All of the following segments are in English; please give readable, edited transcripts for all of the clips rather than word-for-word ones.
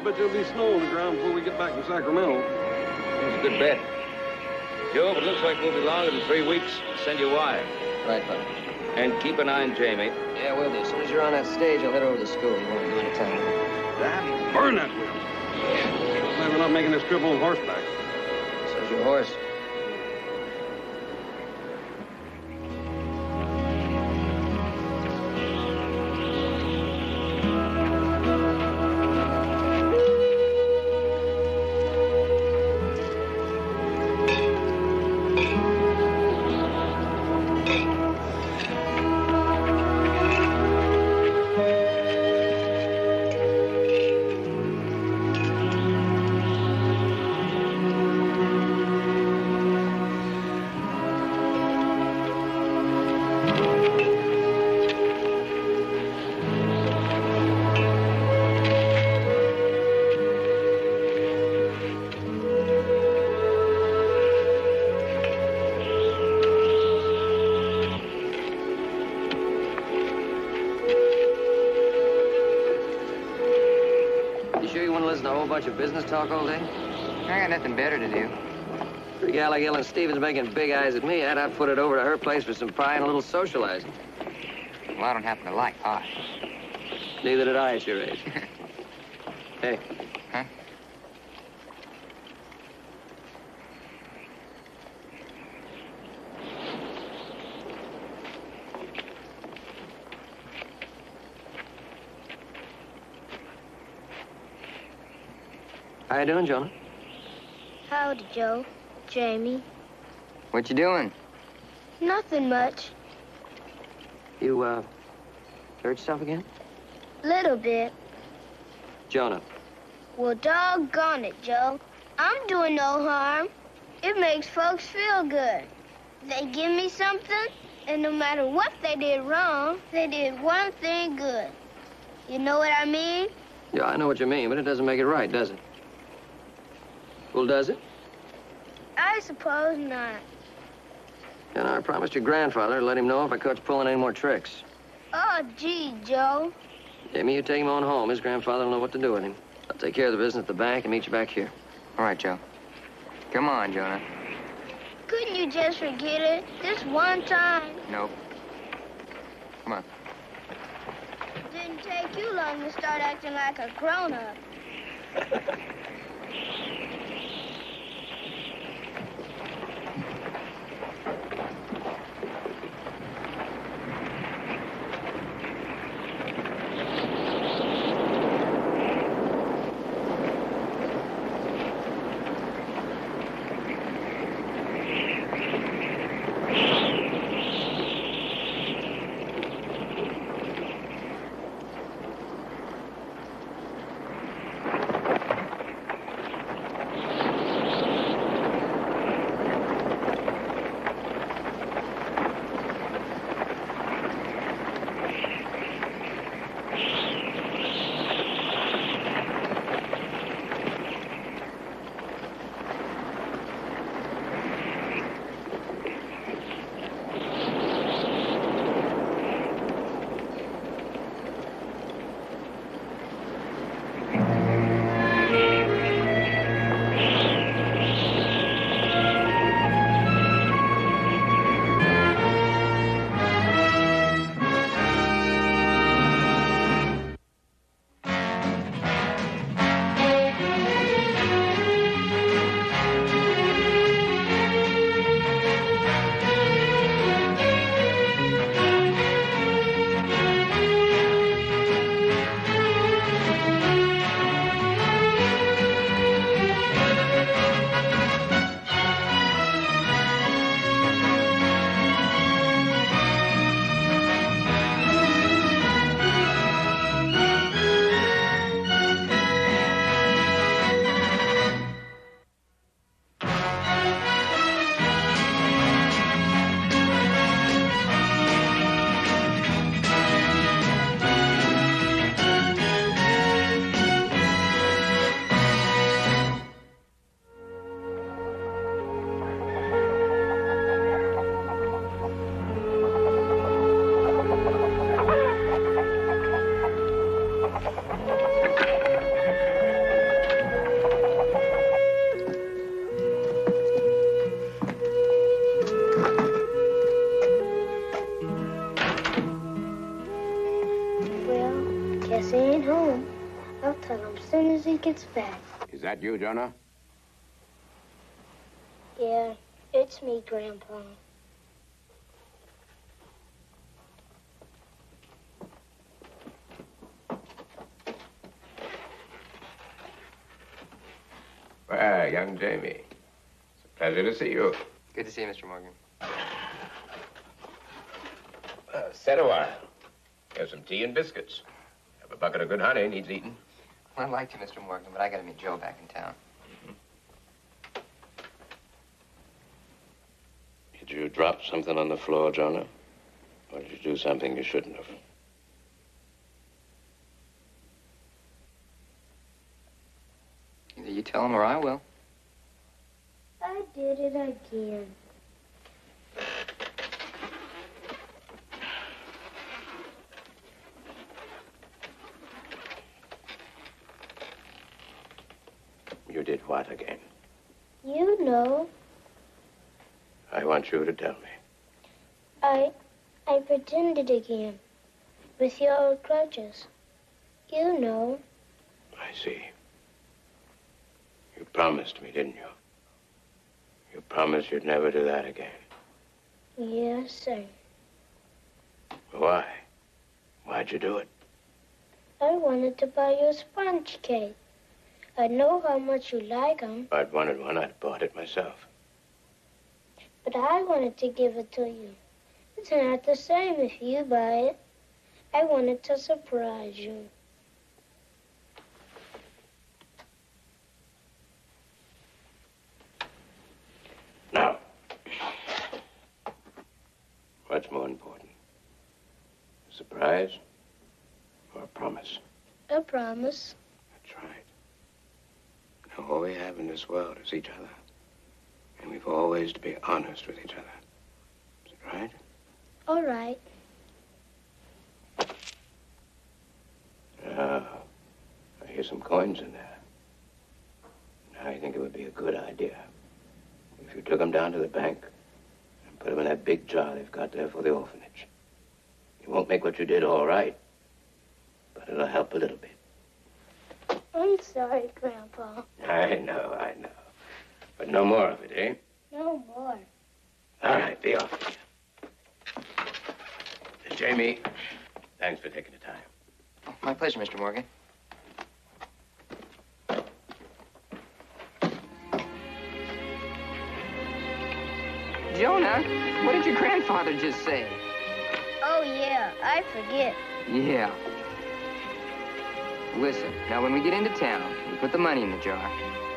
Bet there'll be snow on the ground before we get back to Sacramento. That's a good bet. Joe, if it looks like we'll be longer than 3 weeks, send you wire. Right, bud. And keep an eye on Jamie. Yeah, will do. As soon as you're on that stage, I'll head over to the school. You won't do any time. Dad, burn that wheel. Glad we're not making this trip on horseback. So's your horse. Bunch of business talk all day? I got nothing better to do. For a gal like Ellen Stevens making big eyes at me, I'd put it over to her place for some pie and a little socializing. Well, I don't happen to like pie. Neither did I at your age. Hey. Huh? How you doing, Jonah? Howdy, Joe. Jamie. What you doing? Nothing much. You, hurt yourself again? Little bit. Jonah. Well, doggone it, Joe. I'm doing no harm. It makes folks feel good. They give me something, and no matter what they did wrong, they did one thing good. You know what I mean? Yeah, I know what you mean, but it doesn't make it right, does it? Well, does it? I suppose not. And I promised your grandfather to let him know if I caught you pulling any more tricks. Oh, gee, Joe. Jamie, you take him on home. His grandfather will know what to do with him. I'll take care of the business at the bank and meet you back here. All right, Joe. Come on, Jonah. Couldn't you just forget it? This one time. Nope. Come on. It didn't take you long to start acting like a grown-up. tell him as soon as he gets back. Is that you, Jonah? Yeah, it's me, Grandpa. Well, young Jamie, it's a pleasure to see you. Good to see you, Mr. Morgan. Set a while. Here's some tea and biscuits. Have a bucket of good honey, needs eating. Well, I'd like to, Mr. Morgan, but I gotta meet Joe back in town. Did you drop something on the floor, Jonah? Or did you do something you shouldn't have? Either you tell him or I will. I did it again. You did what again? You know. I want you to tell me. I pretended again. With your old crutches. You know. I see. You promised me, didn't you? You promised you'd never do that again. Yes, sir. Why? Why'd you do it? I wanted to buy you a sponge cake. I know how much you like them, If I'd wanted one, I'd have bought it myself. but I wanted to give it to you. It's not the same if you buy it. I wanted to surprise you. Now, what's more important? A surprise or a promise? A promise. That's right. Now, all we have in this world is each other. And we've always to be honest with each other. Is it right? All right. I hear some coins in there. Now, I think it would be a good idea if you took them down to the bank and put them in that big jar they've got there for the orphanage. It won't make what you did all right, but it'll help a little bit. I'm sorry, Grandpa. I know. But no more of it, eh? No more. All right, be off with you. Jamie, thanks for taking the time. Oh, my pleasure, Mr. Morgan. Jonah, what did your grandfather just say? Oh, yeah, I forget. Yeah. Listen, now when we get into town, we put the money in the jar.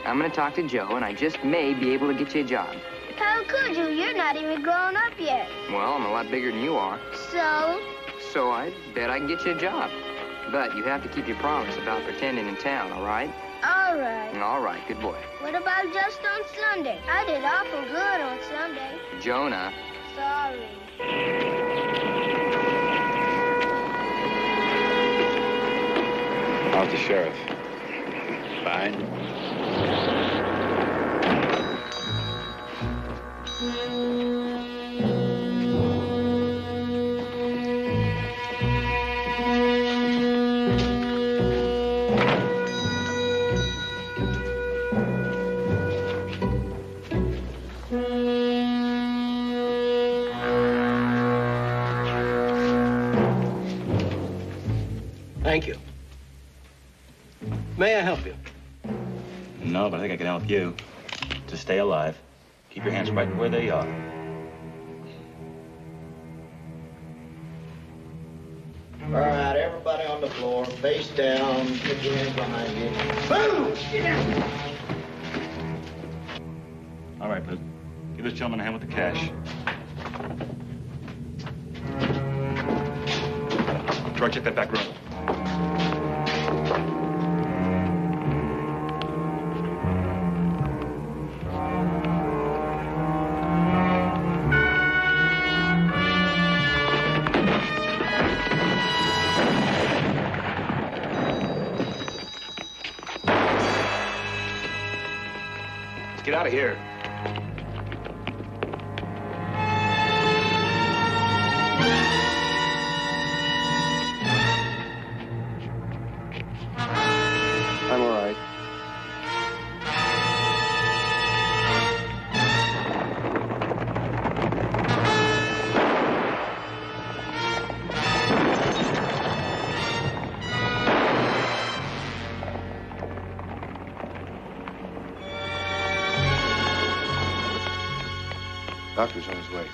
I'm gonna talk to Joe, and I just may be able to get you a job. How could you? You're not even grown up yet. Well, I'm a lot bigger than you are. So, I bet I can get you a job. But you have to keep your promise about pretending in town, all right? all right. All right, good boy. What about just on Sunday? I did awful good on Sunday. Jonah. Sorry. How's the sheriff? Fine. Thank you. May I help you? No, but I think I can help you. To stay alive, keep your hands right where they are. All right, everybody on the floor, face down, put your hands behind you. Boom! All right, but give this gentleman a hand with the cash. Troy, check that back room. Get out of here. doctor's on his way.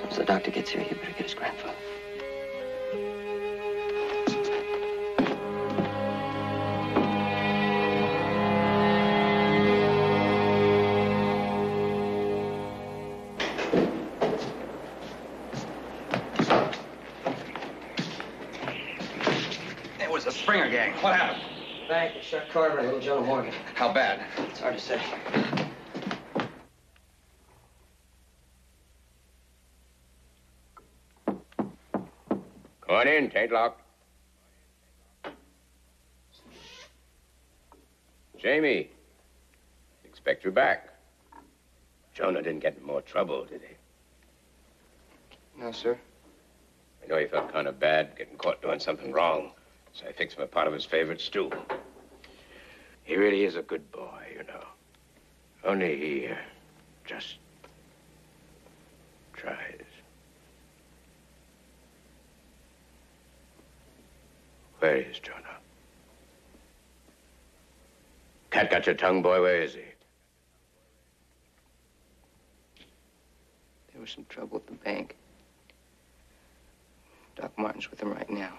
Once the doctor gets here, you better get his grandfather. It was the Springer gang. What happened? Bank, they shot Carver and little Joe Morgan. How bad? It's hard to say. Come on in, taint locked. Jamie, expect you back. Jonah didn't get in more trouble, did he? No, sir. I know he felt kind of bad getting caught doing something wrong, so I fixed him a pot of his favorite stew. He really is a good boy, you know. Only he just tries. Where is Jonah? Cat got your tongue, boy? Where is he? There was some trouble at the bank. Doc Martin's with him right now.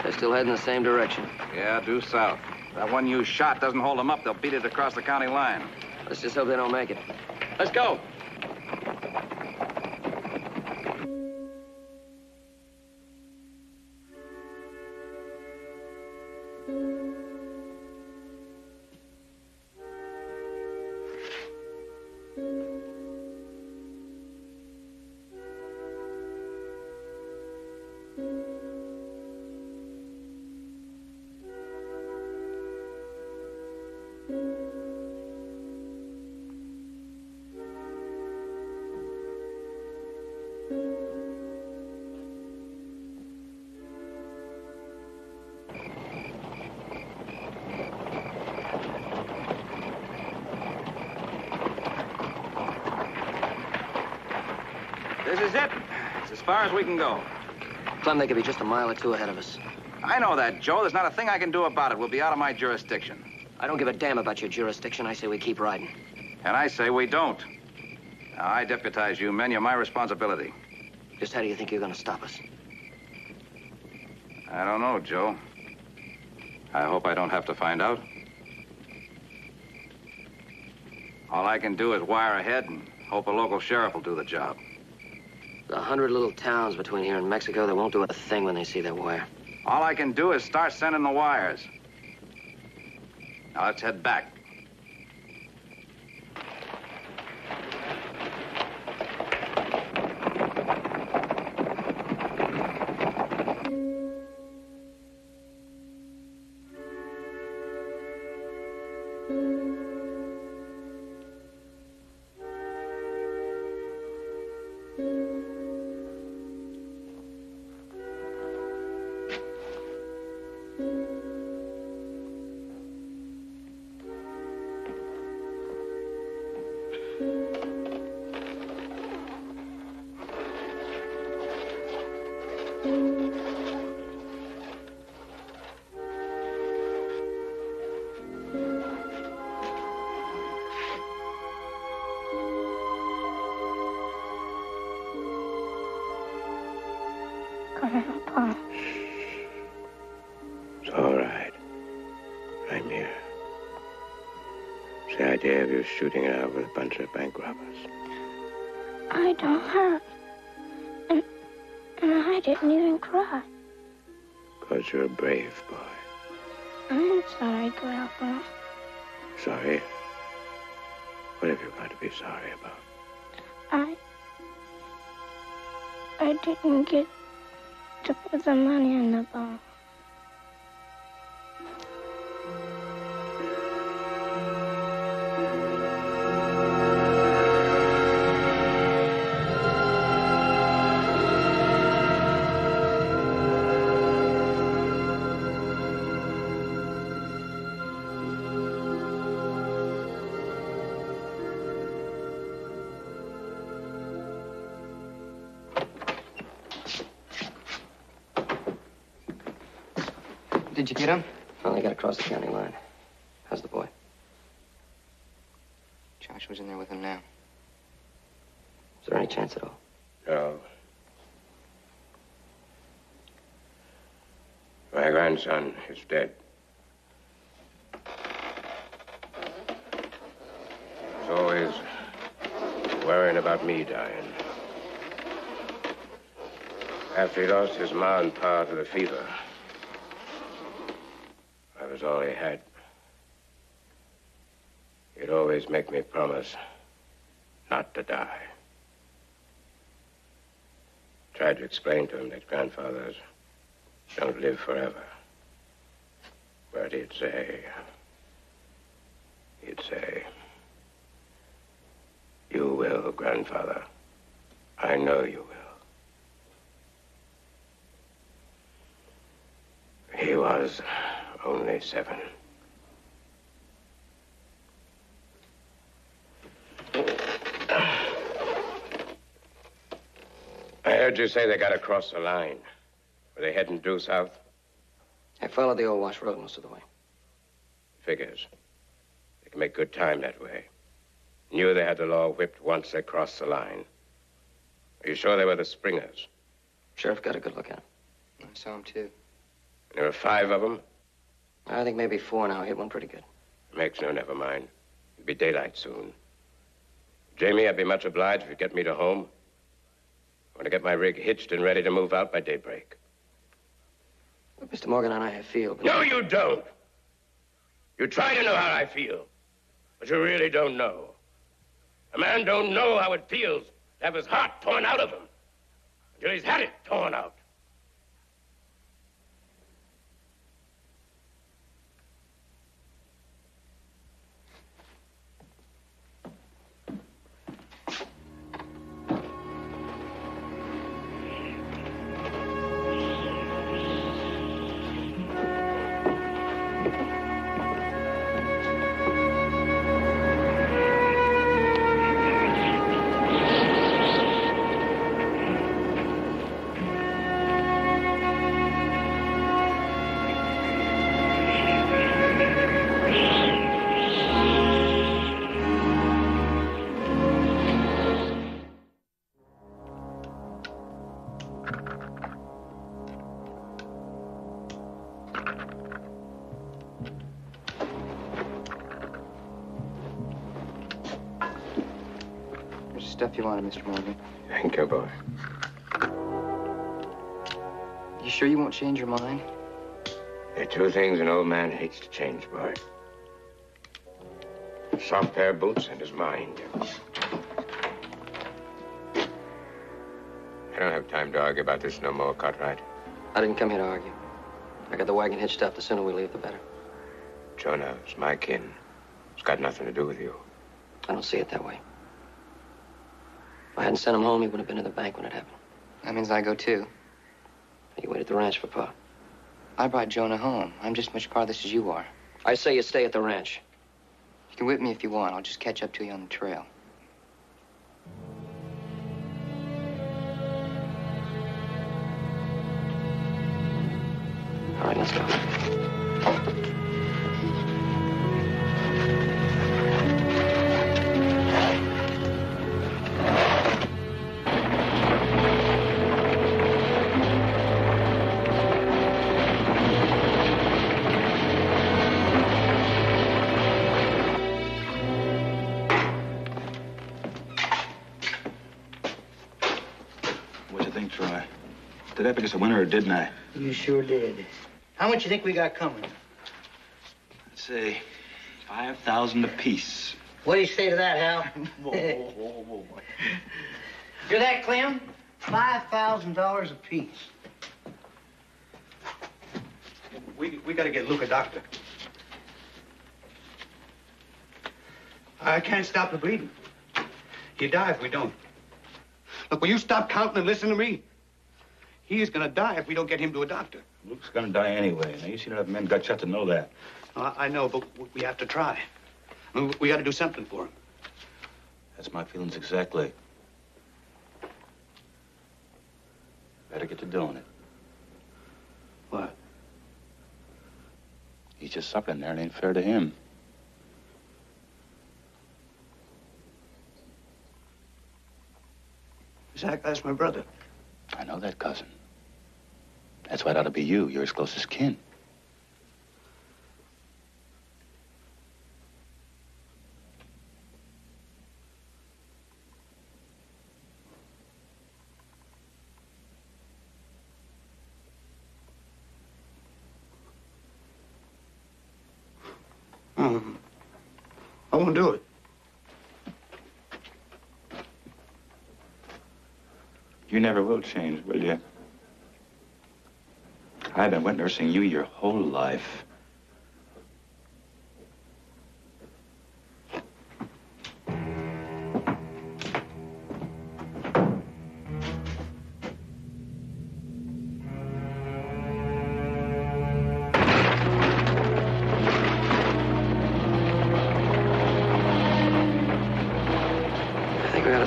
They're still heading the same direction. Yeah, due south. That one you shot doesn't hold them up. They'll beat it across the county line. Let's just hope they don't make it. Let's go. This is it. It's as far as we can go. Clem, they could be just a mile or two ahead of us. I know that, Joe. There's not a thing I can do about it. We'll be out of my jurisdiction. I don't give a damn about your jurisdiction. I say we keep riding. And I say we don't. Now, I deputize you men. You're my responsibility. Just how do you think you're gonna stop us? I don't know, Joe. I hope I don't have to find out. All I can do is wire ahead and hope a local sheriff will do the job. There's 100 little towns between here and Mexico that won't do a thing when they see that wire. All I can do is start sending the wires. Now, let's head back. Grandpa. It's all right. I'm here. It's the idea of you shooting it out with a bunch of bank robbers. I don't hurt. And I didn't even cry. Because you're a brave boy. I'm sorry, Grandpa. Sorry? What have you got to be sorry about? I didn't get to put the money in the box. Did you get him? Finally got across the county line. How's the boy? Joshua's in there with him now. Is there any chance at all? No. My grandson is dead. He's always worrying about me dying. After he lost his ma and pa to the fever, I was all he had. He'd always make me promise not to die. Tried to explain to him that grandfathers don't live forever. But he'd say, you will, grandfather. I know you will. He was only 7. I heard you say they got across the line. Were they heading due south? I followed the old Wash Road most of the way. Figures. They can make good time that way. Knew they had the law whipped once they crossed the line. Are you sure they were the Springers? Sheriff got a good look at him. I saw him, too. There were 5 of them? I think maybe 4 now. Hit one pretty good. Makes no never mind. It'll be daylight soon. Jamie, I'd be much obliged if you'd get me to home. I want to get my rig hitched and ready to move out by daybreak. Well, Mr. Morgan and I feel, but... No, you don't. You try to know how I feel, but you really don't know. A man don't know how it feels to have his heart torn out of him until he's had it torn out. Stuff you wanted, Mr. Morgan. Thank you, boy. You sure you won't change your mind? There are 2 things an old man hates to change, boy. A soft pair of boots and his mind. I don't have time to argue about this no more, Cartwright. I didn't come here to argue. I got the wagon hitched up. The sooner we leave, the better. Jonah, it's my kin. It's got nothing to do with you. I don't see it that way. If I hadn't sent him home, he would have been in the bank when it happened. That means I go, too. You wait at the ranch for Pa. I brought Jonah home. I'm just as much part of this as you are. I say you stay at the ranch. You can whip me if you want. I'll just catch up to you on the trail. All right, let's go. Did I pick us a winner or didn't I? You sure did. How much you think we got coming? I'd say 5,000 apiece. What do you say to that, Hal? Whoa. Hear that, Clem? $5,000 apiece. We got to get Luke a doctor. I can't stop the bleeding. He'll die if we don't. Look, will you stop counting and listen to me? He is going to die if we don't get him to a doctor. Luke's going to die anyway. Now, you seen enough men got shot to know that. I know, but we have to try. I mean, we got to do something for him. That's my feelings exactly. Better get to doing it. What? just sucking there. It ain't fair to him. Zach, that's my brother. I know that, cousin. That's why it ought to be you. You're his closest kin. I won't do it. You never will change, will you? I've been wet nursing you your whole life.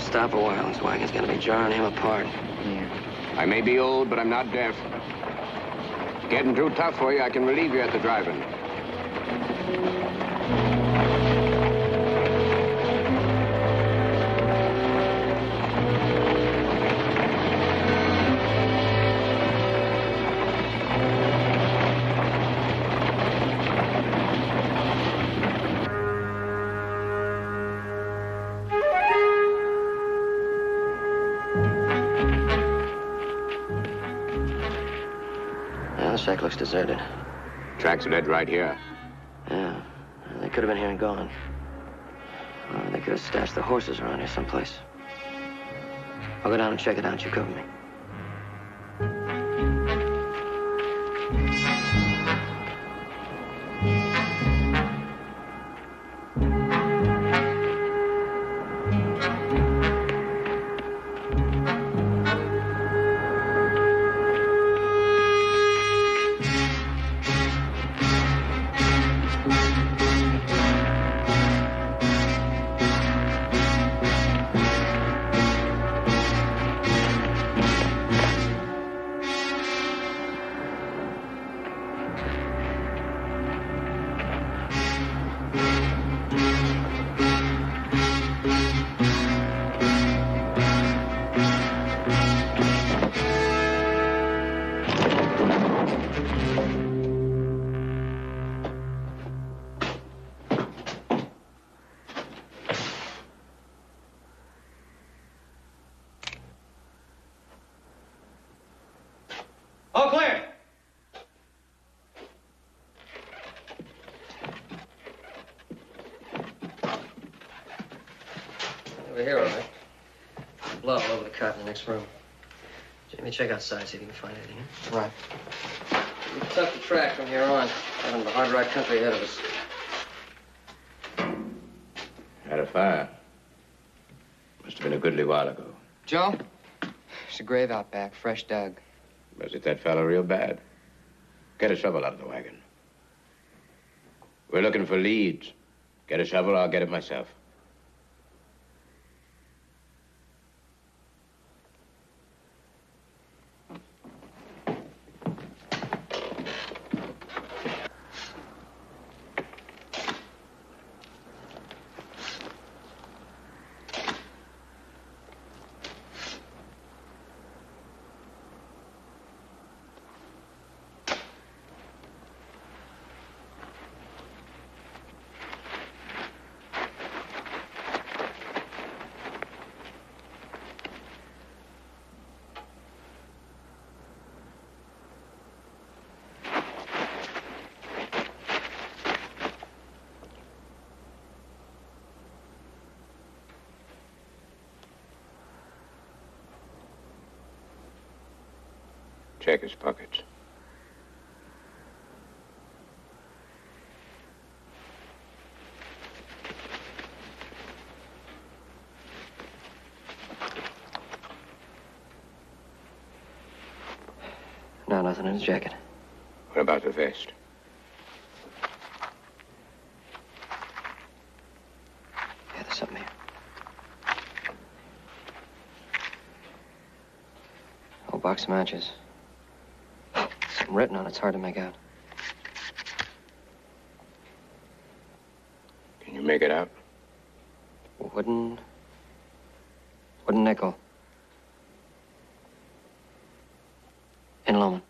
Stop a while. This wagon's gonna be jarring him apart. Yeah. I may be old, but I'm not deaf. It's getting too tough for you. I can relieve you at the driving. The shack looks deserted. Tracks are dead right here. Yeah, they could have been here and gone. Or they could have stashed the horses around here someplace. I'll go down and check it out. You cover me. All clear. Over here, all right. Blood all over the cot in the next room. Jamie, check outside, see if you can find anything. Right. It'll be tough to track from here on. Having the hard ride country ahead of us. Had a fire. Must have been a goodly while ago. Joe? There's a grave out back, fresh dug. Was it that fellow real bad? Get a shovel out of the wagon. We're looking for leads. Get a shovel, I'll get it myself. Check his pockets. No, nothing in his jacket. What about the vest? Yeah, there's something here. Old box of matches. Something written on it's hard to make out. 1 wooden nickel. In Loman.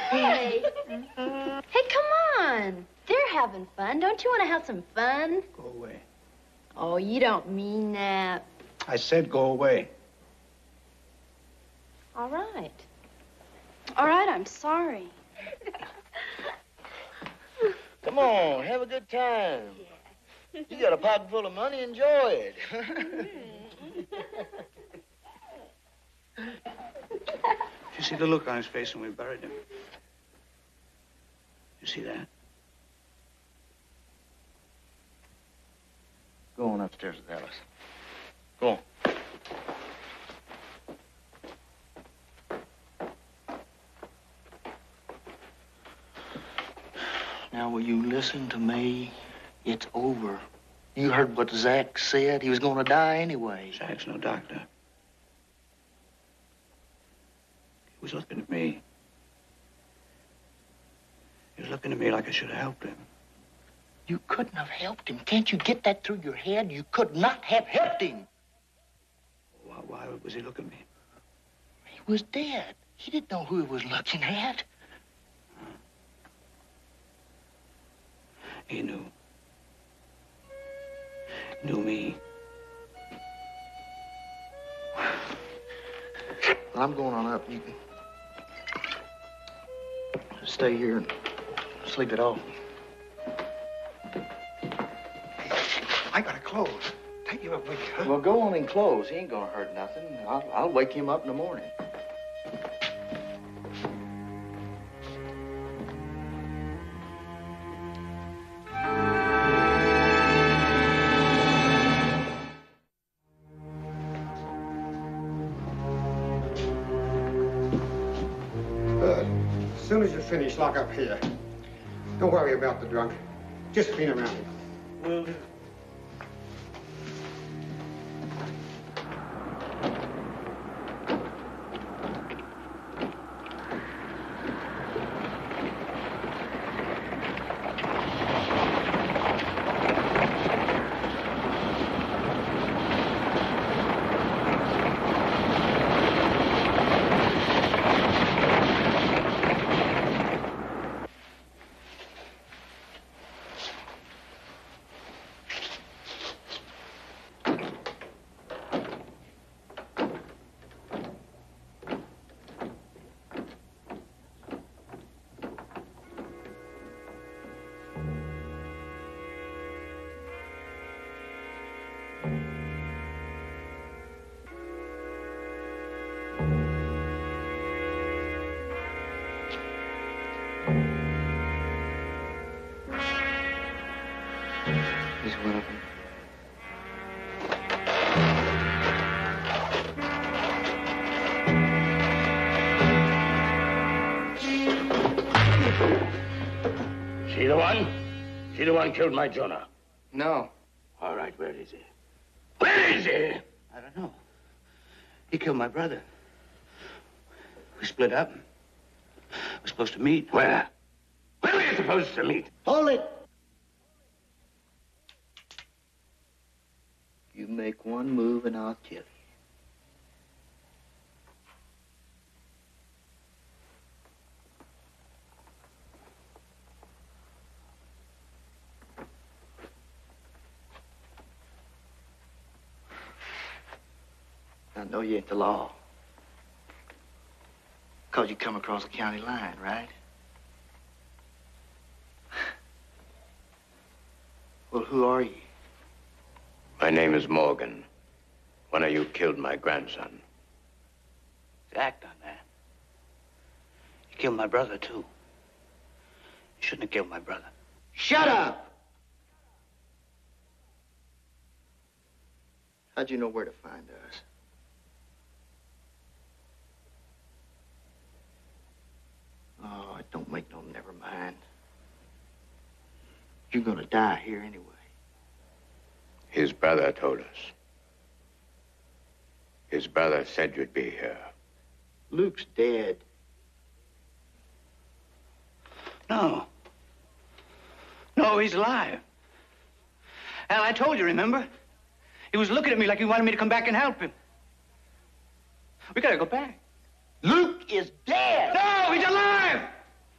Hey. Hey, come on. They're having fun. Don't you want to have some fun? Go away. Oh, you don't mean that. I said go away. All right. All right, I'm sorry. Come on, have a good time. You got a pocket full of money, enjoy it. You see the look on his face when we buried him? You see that? Go on upstairs with Alice. Go on. Now, will you listen to me? It's over. You heard what Zach said. He was going to die anyway. Zach's no doctor. He was looking at me. He was looking at me like I should have helped him. You couldn't have helped him. Can't you get that through your head? You could not have helped him. Why was he looking at me? He was dead. He didn't know who he was looking at. He knew. He knew me. Well, I'm going on up. You can stay here and sleep it off. I gotta close. Take you up with you, huh? Well, go on and close. He ain't gonna hurt nothing. I'll wake him up in the morning. As soon as you finish, lock up here. Don't worry about the drunk. Just clean around him. Will do. He's one of them. She the one? She the one killed my Jonah? No. All right, where is he? Where is he? I don't know. He killed my brother. We split up. We're supposed to meet. Where? Where are we supposed to meet? Hold it! You make one move and I'll kill you. I know you ain't the law. 'Cause you come across the county line, right? Well, who are you? My name is Morgan. One of you killed my grandson. Zach done that. He killed my brother, too. He shouldn't have killed my brother. Shut up! How'd you know where to find us? Oh, it don't make no never mind. You're gonna die here anyway. His brother told us. His brother said you'd be here. Luke's dead. No. No, he's alive. Al, I told you, remember? He was looking at me like he wanted me to come back and help him. We gotta go back. Luke is dead! No, he's alive!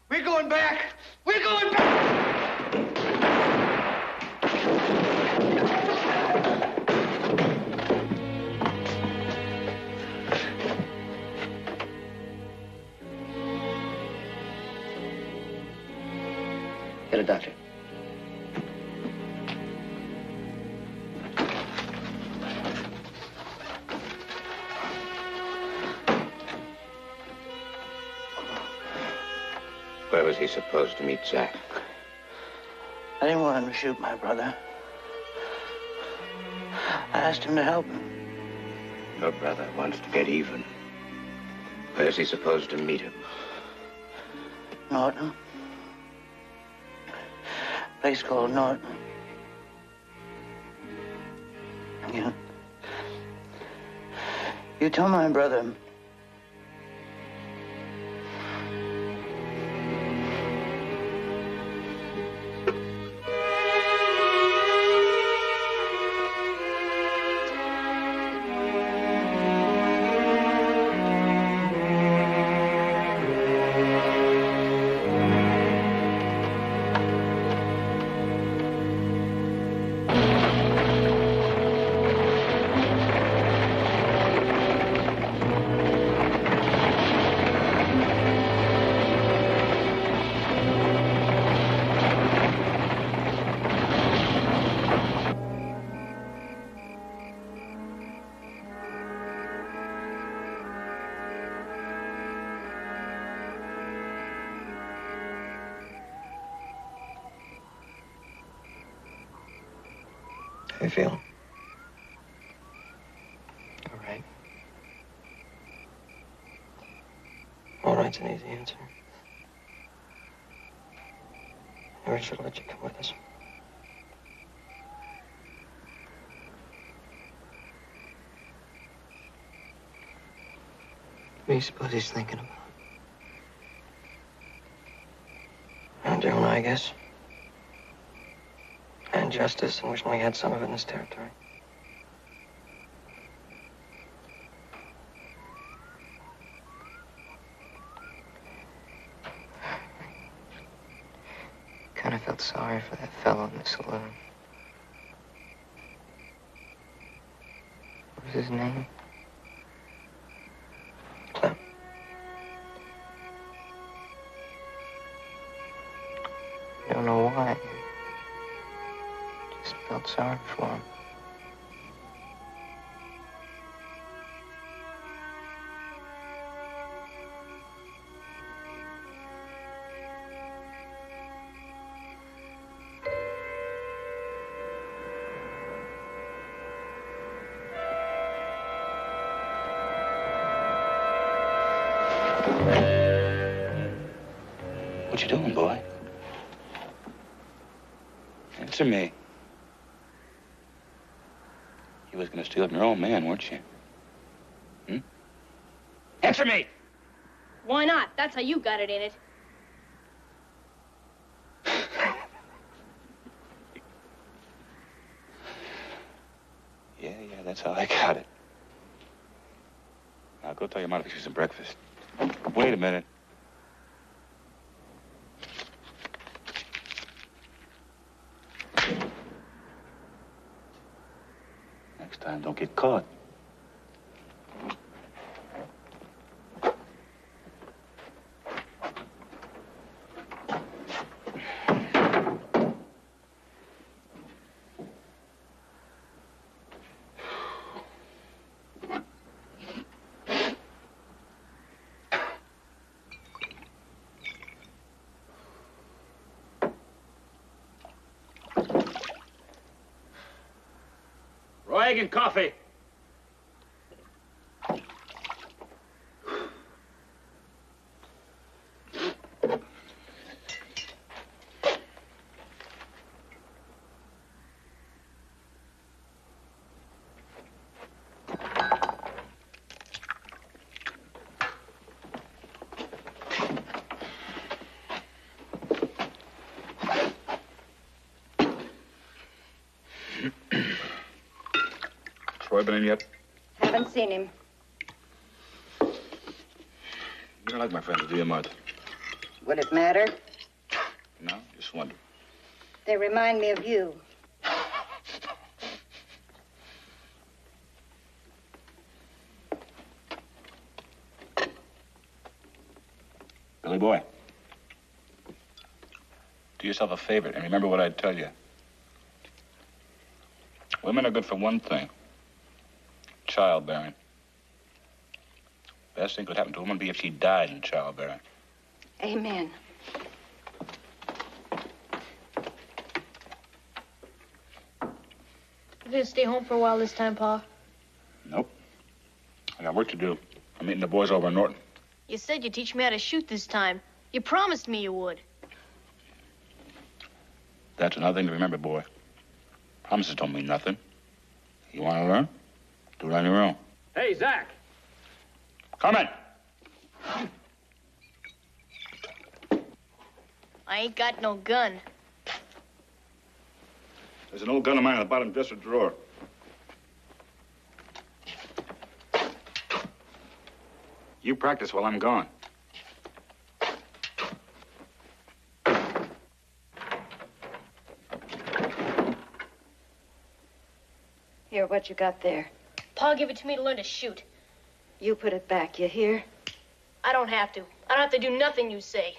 We're going back! We're going back! Get a doctor. Where was he supposed to meet Zach? I didn't want him to shoot my brother. I asked him to help him. Your brother wants to get even. Where's he supposed to meet him? Norton. Place called Norton. You tell my brother. How you feeling? All right. All right's an easy answer. Richard will let you come with us. What do you suppose he's thinking about? And Joe and I guess. And justice, and wishing we had some of it in this territory. Kind of felt sorry for that fellow in the saloon. What was his name? Clem. I don't know why. Just felt sorry for him. What you doing, boy? Answer me. You was gonna steal from your own man, weren't you? Hmm? Answer me! Why not? That's how you got it in it. Yeah, that's how I got it. Now go tell your mother to fix you some breakfast. Wait a minute. Next time, don't get caught. Egg and coffee. Boy been in yet? Haven't seen him. You don't like my friends, do you, Martha? Would it matter? No, just wonder. They remind me of you. Billy boy, do yourself a favor and remember what I tell you. Women are good for one thing. Childbearing. Best thing could happen to a woman would be if she died in childbearing. Amen. You gonna stay home for a while this time, Pa? Nope. I got work to do. I'm meeting the boys over in Norton. You said you'd teach me how to shoot this time. You promised me you would. That's another thing to remember, boy. Promises don't mean nothing. You want to learn? Do it on your own. Hey, Zach. Come in. I ain't got no gun. There's an old gun of mine in the bottom dresser drawer. You practice while I'm gone. Here, what you got there? Pa gave it to me to learn to shoot. You put it back, you hear? I don't have to. I don't have to do nothing you say.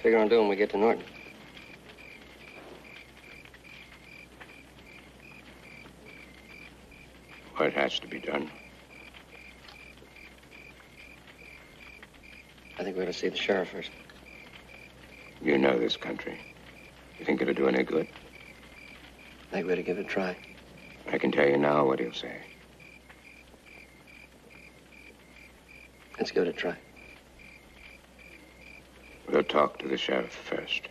Figure on doing when we get to Norton. What has to be done? I think we ought to see the sheriff first. You know this country. You think it'll do any good? I think we ought to give it a try. I can tell you now what he'll say. Let's give it a try. We'll talk to the sheriff first.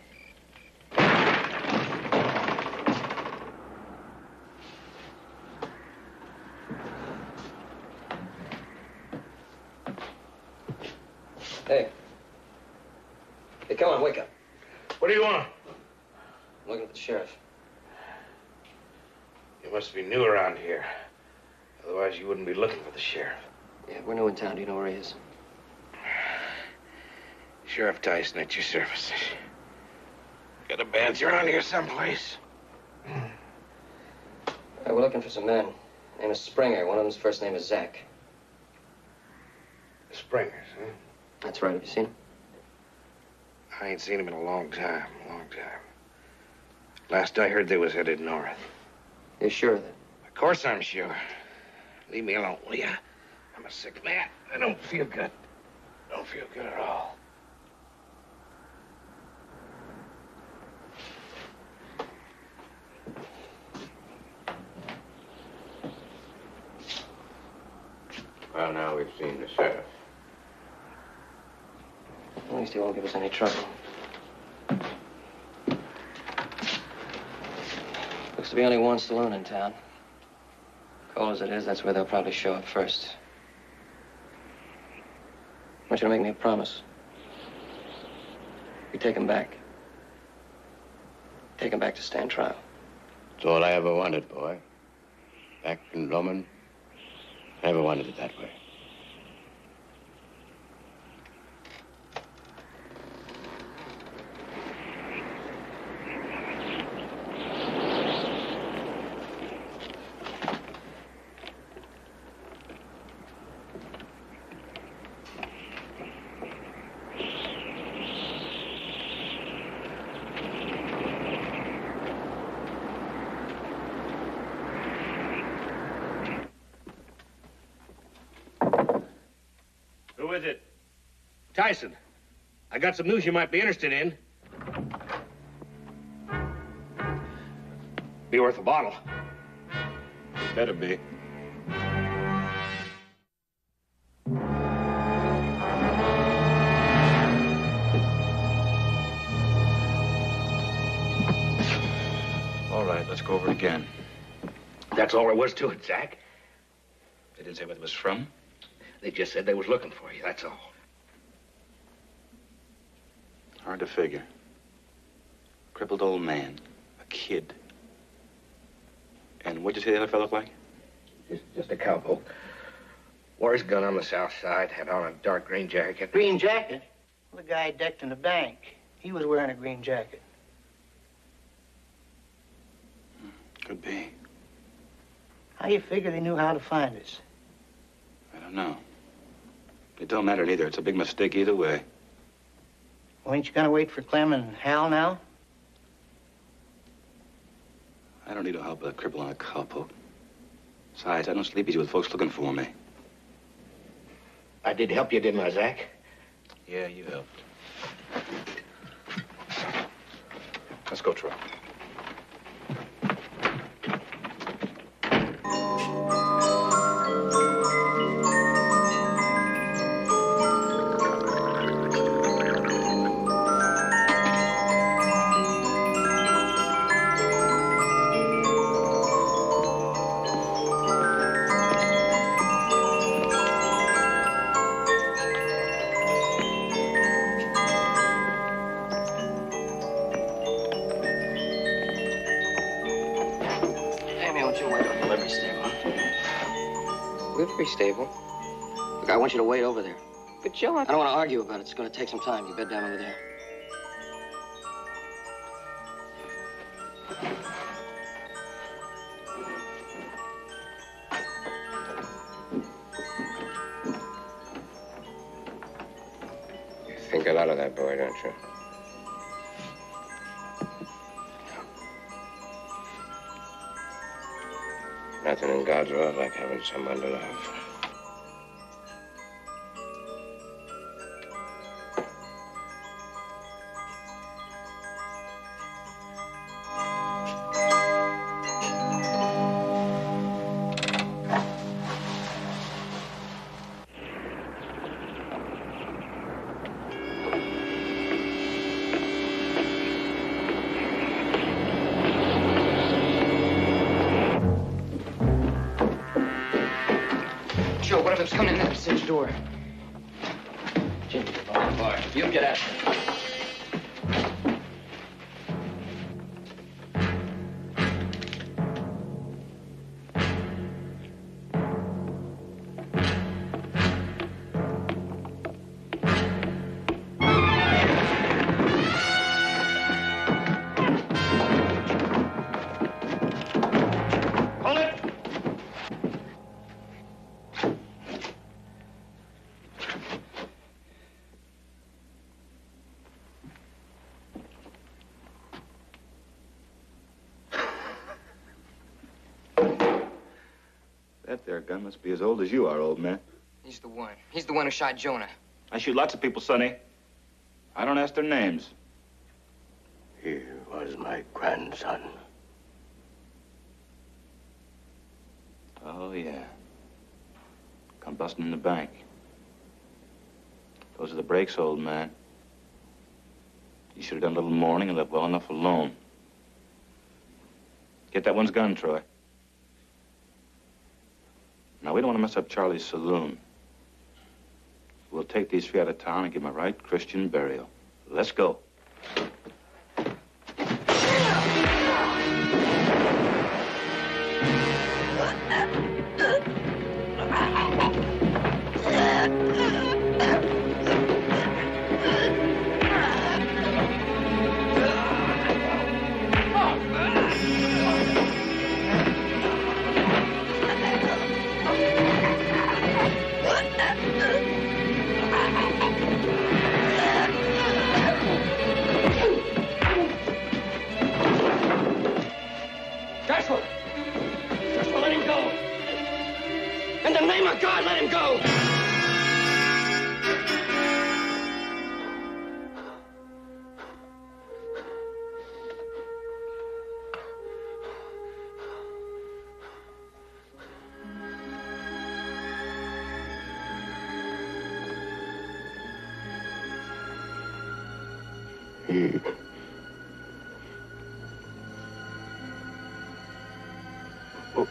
Hey. Hey, come on, wake up. What do you want? I'm looking for the sheriff. You must be new around here. Otherwise, you wouldn't be looking for the sheriff. Yeah, we're new in town. Do you know where he is? Sheriff Tyson at your service. Got a badge around here someplace? We're looking for some men. Name is Springer. One of them's first name is Zach. Springers, huh? That's right. Have you seen him? I ain't seen him in a long time. Last I heard, they was headed north. You're sure of that? Of course I'm sure. Leave me alone, will ya? I'm a sick man. I don't feel good. Don't feel good at all. Well, now we've seen the sheriff. At least he won't give us any trouble. Looks to be only one saloon in town. Cold as it is, that's where they'll probably show up first. I want you to make me a promise. You take him back. Take him back to stand trial. It's all I ever wanted, boy. Back in Drummond, I never wanted it that way. Tyson, I got some news you might be interested in. Be worth a bottle. Better be. All right, let's go over it again. That's all there was to it, Zach. They didn't say what it was from? They just said they was looking for you, that's all. Hard to figure. Crippled old man. A kid. And what'd you say the other fellow looked like? Just a cowboy. Wore his gun on the south side, had on a dark green jacket. Green jacket? Well, the guy decked in the bank. He was wearing a green jacket. Could be. How you figure they knew how to find us? I don't know. It don't matter neither. It's a big mistake either way. Well, ain't you gonna wait for Clem and Hal now? I don't need no help with a cripple on a cowpoke. Besides, I don't sleep easy with folks looking for me. I did help you, didn't I, Zach? Yeah, you helped. Let's go, Troy. Livery stable. Look, I want you to wait over there. But, Joe, I don't want to argue about it. It's going to take some time. You bed down over there. You think a lot of that boy, don't you? Nothing in God's world like having someone to love. What if it's coming in that cinch door? Jimmy, boy, you get after it. That there gun must be as old as you are, old man. He's the one. He's the one who shot Jonah. I shoot lots of people, Sonny. I don't ask their names. He was my grandson. Oh, yeah. Come busting in the bank. Those are the breaks, old man. You should have done a little mourning and left well enough alone. Get that one's gun, Troy. Now, we don't want to mess up Charlie's saloon. We'll take these three out of town and give them a right Christian burial. Let's go.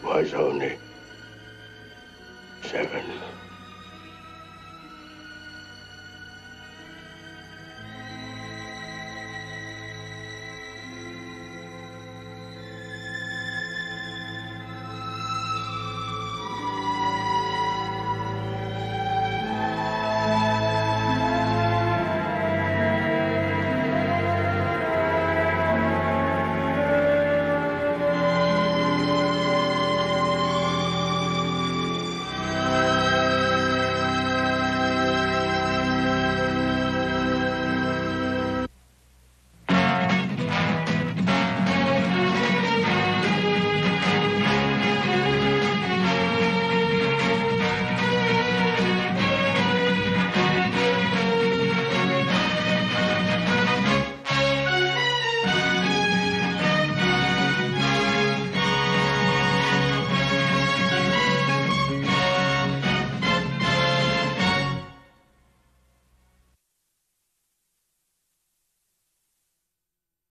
was only